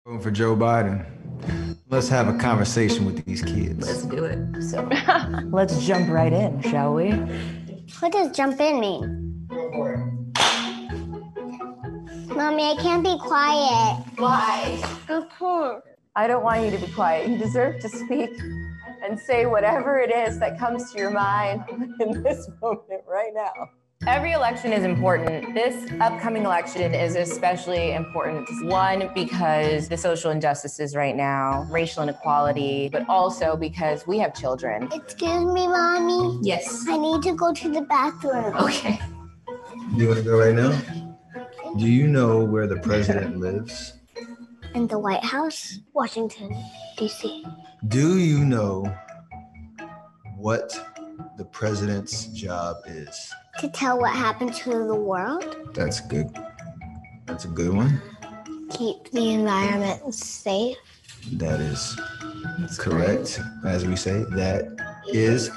Voting for Joe Biden. Let's have a conversation with these kids. Let's do it. So let's jump right in, shall we? What does jump in mean? Go for it. Mommy, I can't be quiet. Why? I don't want you to be quiet. You deserve to speak and say whatever it is that comes to your mind in this moment right now. Every election is important. This upcoming election is especially important. One, because the social injustices right now, racial inequality, but also because we have children. Excuse me, Mommy. Yes. I need to go to the bathroom. Okay. You want to go right now? Do you know where the president lives? In the White House, Washington, D.C. Do you know what the president's job is? To tell what happened to the world. That's good. That's a good one. Keep the environment safe. That is correct. As we say, that is.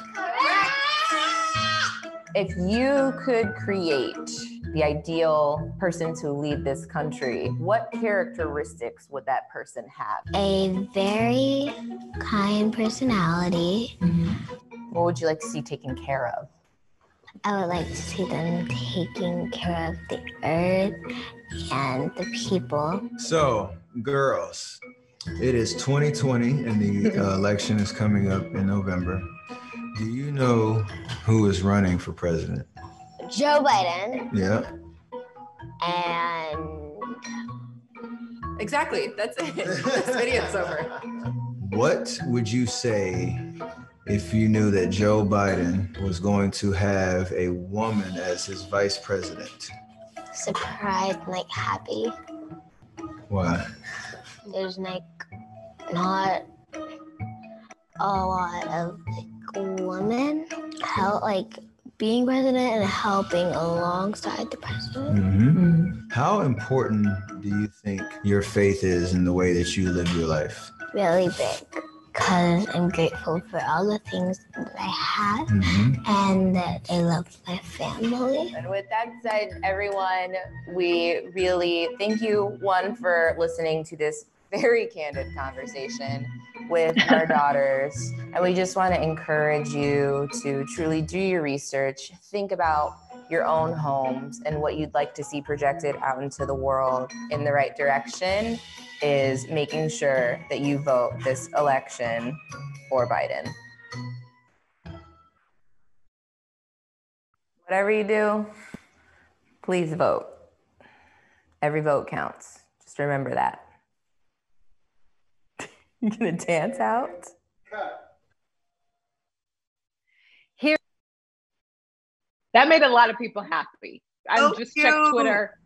If you could create the ideal person to lead this country, what characteristics would that person have? A very kind personality. What would you like to see taken care of? I would like to see them taking care of the earth and the people. So, girls, it is 2020 and the election is coming up in November. Do you know who is running for president? Joe Biden. Yeah. And Exactly, that's it. This video's over. What would you say if you knew that Joe Biden was going to have a woman as his vice president? surprised, like happy. Why? There's like not a lot of like women help like being president and helping alongside the president. Mm-hmm. How important do you think your faith is in the way that you live your life? Really big, because I'm grateful for all the things that I have and that I love my family. And with that said, everyone, we really thank you, one, for listening to this very candid conversation with our daughters. And we just want to encourage you to truly do your research, think about your own homes and what you'd like to see projected out into the world in the right direction is making sure that you vote this election for Biden. Whatever you do, please vote. Every vote counts. Just remember that. You gonna dance out? Here, that made a lot of people happy. I just checked Twitter.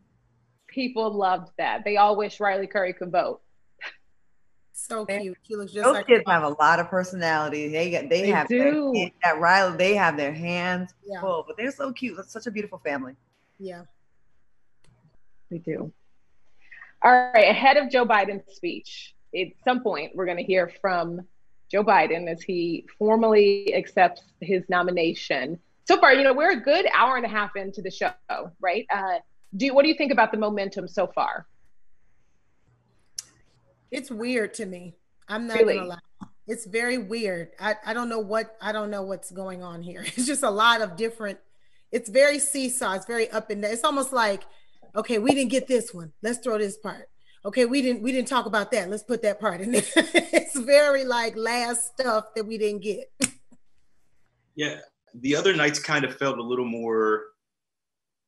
People loved that. They all wish Riley Curry could vote. So cute. She looks just Those like kids have a lot of personality. They have do. That Riley. They have their hands Yeah. full, but they're so cute. That's such a beautiful family. Yeah. They do. All right. Ahead of Joe Biden's speech, at some point, we're going to hear from Joe Biden as he formally accepts his nomination. So far, we're a good hour and a half into the show, right? What do you think about the momentum so far? It's weird to me. I'm not Really? gonna lie. It's very weird. I don't know what's going on here. It's just a lot of different, it's very seesaw, it's very up and down. It's almost like, okay, we didn't get this one. Let's throw this part. Okay, we didn't talk about that. Let's put that part in there. It's very like last stuff that we didn't get. Yeah, the other nights kind of felt a little more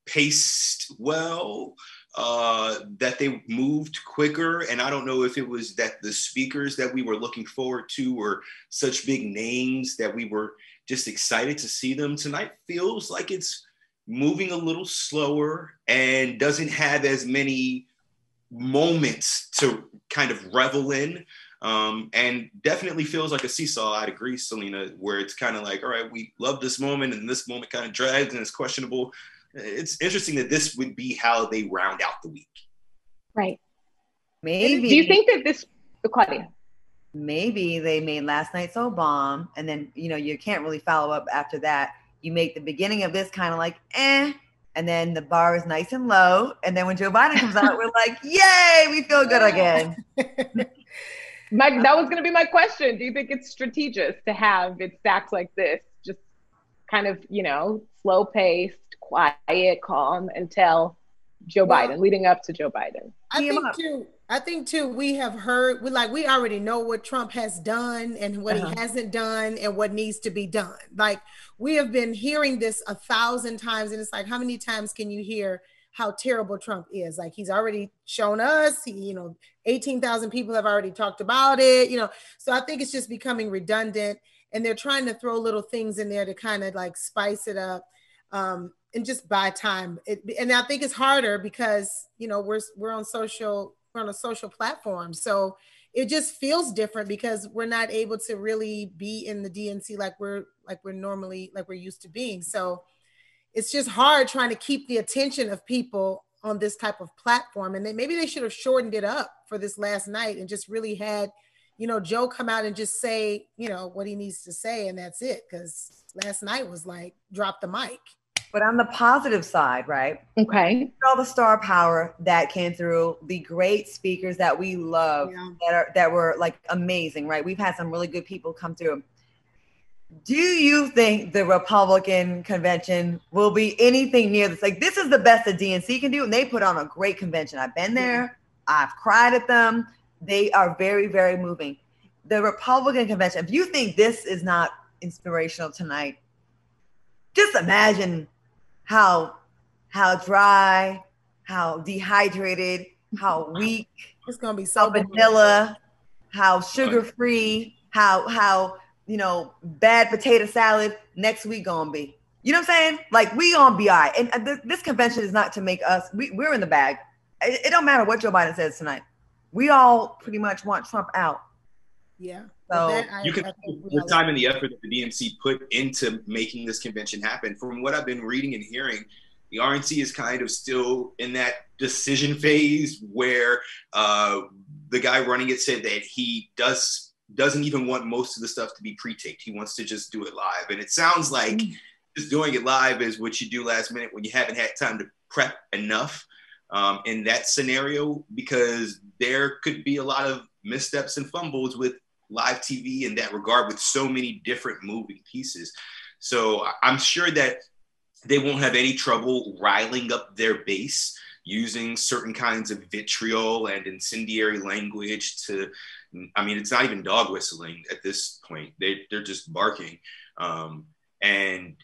paced well, that they moved quicker. And I don't know if it was that the speakers that we were looking forward to were such big names that we were just excited to see them. Tonight feels like it's moving a little slower and doesn't have as many moments to kind of revel in, and definitely feels like a seesaw. I'd agree, SYLEENA, where it's kind of like, all right, we love this moment and this moment kind of drags and it's questionable. It's interesting that this would be how they round out the week. Right. Maybe. Do you think that this, Claudia? Maybe they made last night so bomb, and then you can't really follow up after that. You make the beginning of this kind of like and then the bar is nice and low. And then when Joe Biden comes out, we're like, yay, we feel good again. Mike, that was going to be my question. Do you think it's strategic to have it stacked like this? Just kind of, slow paced, quiet, calm until Joe Biden, leading up to Joe Biden. I think too, we have heard, we already know what Trump has done and what he hasn't done and what needs to be done. Like, we have been hearing this 1,000 times, and it's like, how many times can you hear how terrible Trump is? Like, he's already shown us, 18,000 people have already talked about it, so I think it's just becoming redundant, and they're trying to throw little things in there to kind of like spice it up. And just buy time. And I think it's harder because, we're on a social platform. So it just feels different because we're not able to really be in the DNC like we're used to being. So it's just hard trying to keep the attention of people on this type of platform. And then maybe they should have shortened it up for this last night and just really had, Joe come out and just say, what he needs to say. And that's it. Because last night was like, drop the mic. But on the positive side, right? Okay. All the star power that came through, the great speakers that we love, that were like amazing, right? We've had some really good people come through. Do you think the Republican convention will be anything near this? Like, this is the best the DNC can do, and they put on a great convention. I've been there. I've cried at them. They are very, very moving. The Republican convention, if you think this is not inspirational tonight, just imagine how dry, how dehydrated, how weak. It's gonna be so vanilla, how sugar-free, how bad potato salad next week gonna be. You know what I'm saying? Like, we gonna be all right. And this convention is not to make us, we're in the bag. It don't matter what Joe Biden says tonight. We all pretty much want Trump out. Yeah. So you can the time and the effort that the DNC put into making this convention happen. From what I've been reading and hearing, the RNC is kind of still in that decision phase where the guy running it said that he doesn't even want most of the stuff to be pre-taped. He wants to just do it live. And it sounds like just doing it live is what you do last minute when you haven't had time to prep enough in that scenario, because there could be a lot of missteps and fumbles with live TV in that regard, with so many different moving pieces. So I'm sure that they won't have any trouble riling up their base using certain kinds of vitriol and incendiary language to, it's not even dog whistling at this point. They're just barking. And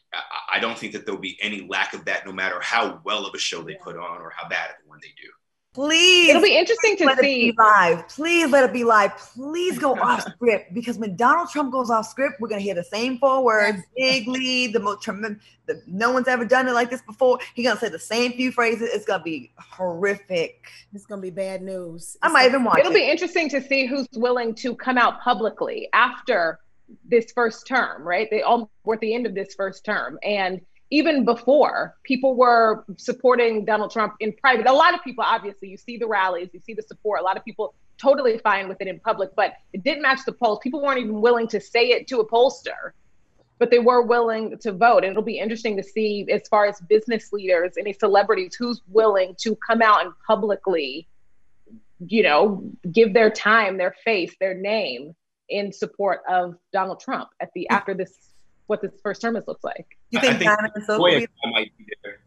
I don't think that there'll be any lack of that, no matter how well of a show they put on or how bad of one they do. Please. It'll be interesting to see. Live. Please let it be live. Please go off script, because when Donald Trump goes off script, we're going to hear the same 4 words, big lead, the most tremendous, no one's ever done it like this before. He's going to say the same few phrases. It's going to be horrific. It's going to be bad news. I might even watch it. It'll be interesting to see who's willing to come out publicly after this first term, right? They all were at the end of this first term. And even before, people were supporting Donald Trump in private. A lot of people, obviously, you see the rallies, you see the support. A lot of people totally fine with it in public, but it didn't match the polls. People weren't even willing to say it to a pollster, but they were willing to vote. And it'll be interesting to see, as far as business leaders, any celebrities, who's willing to come out and publicly, give their time, their face, their name in support of Donald Trump after this, what this first term looks like. You think Diamond and Silk? Might be there.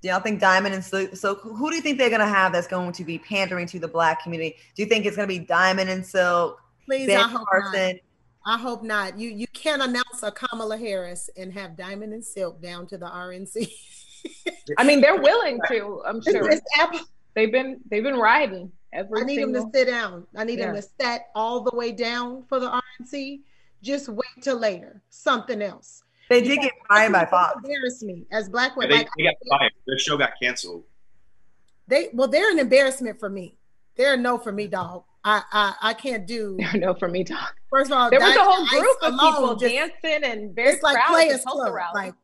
Do y'all think Diamond and Silk? Who do you think they're gonna have that's going to be pandering to the Black community? Do you think it's gonna be Diamond and Silk? Please, Ben Carson? I hope not. You can't announce a Kamala Harris and have Diamond and Silk down to the RNC. They're willing to. I'm sure they've been riding. I need them to sit down. I need them to sit all the way down for the RNC. Just wait till later. Something else. They did get fired by Fox. Embarrass me as Black women. They got fired. Their show got canceled. They're an embarrassment for me. They're a no for me, dog. I can't do. They're a no for me, dog. First of all, there was a whole group of people dancing and very it's like Players Club. Like,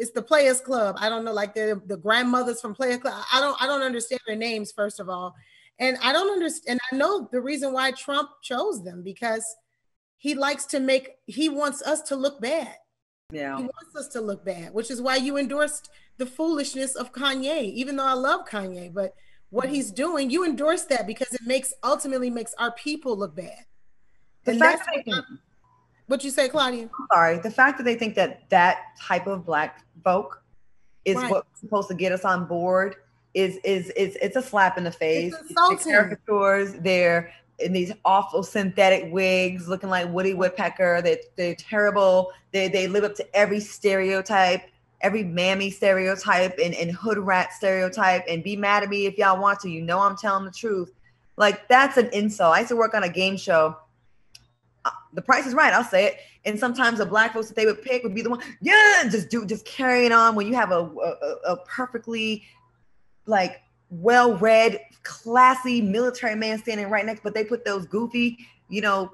it's the Players Club. I don't know, like the grandmothers from Players Club. I don't understand their names, first of all, and I don't understand. I know the reason why Trump chose them, because he wants us to look bad. Yeah. He wants us to look bad, which is why you endorsed the foolishness of Kanye, even though I love Kanye, but what he's doing, you endorse that because it ultimately makes our people look bad. The And fact that's that what you say, Claudia? Sorry, the fact that they think that type of Black folk is Right. what's supposed to get us on board is it's a slap in the face. It's insulting. The caricatures, they're in these awful synthetic wigs looking like Woody Woodpecker. They're terrible. They live up to every stereotype, every mammy stereotype and hood rat stereotype. And be mad at me if y'all want to. You know I'm telling the truth. Like, that's an insult. I used to work on a game show. The Price is Right, I'll say it. And sometimes the Black folks that they would pick would be the one, just carrying on when you have a perfectly like well-read, classy military man standing right next, but they put those goofy,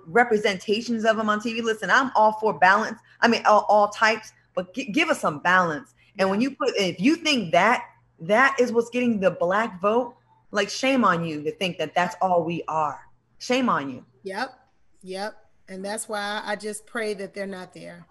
representations of them on TV. Listen, I'm all for balance. I mean, all types, but give us some balance. And when if you think that is what's getting the Black vote, like, shame on you to think that that's all we are. Shame on you. Yep. And that's why I just pray that they're not there.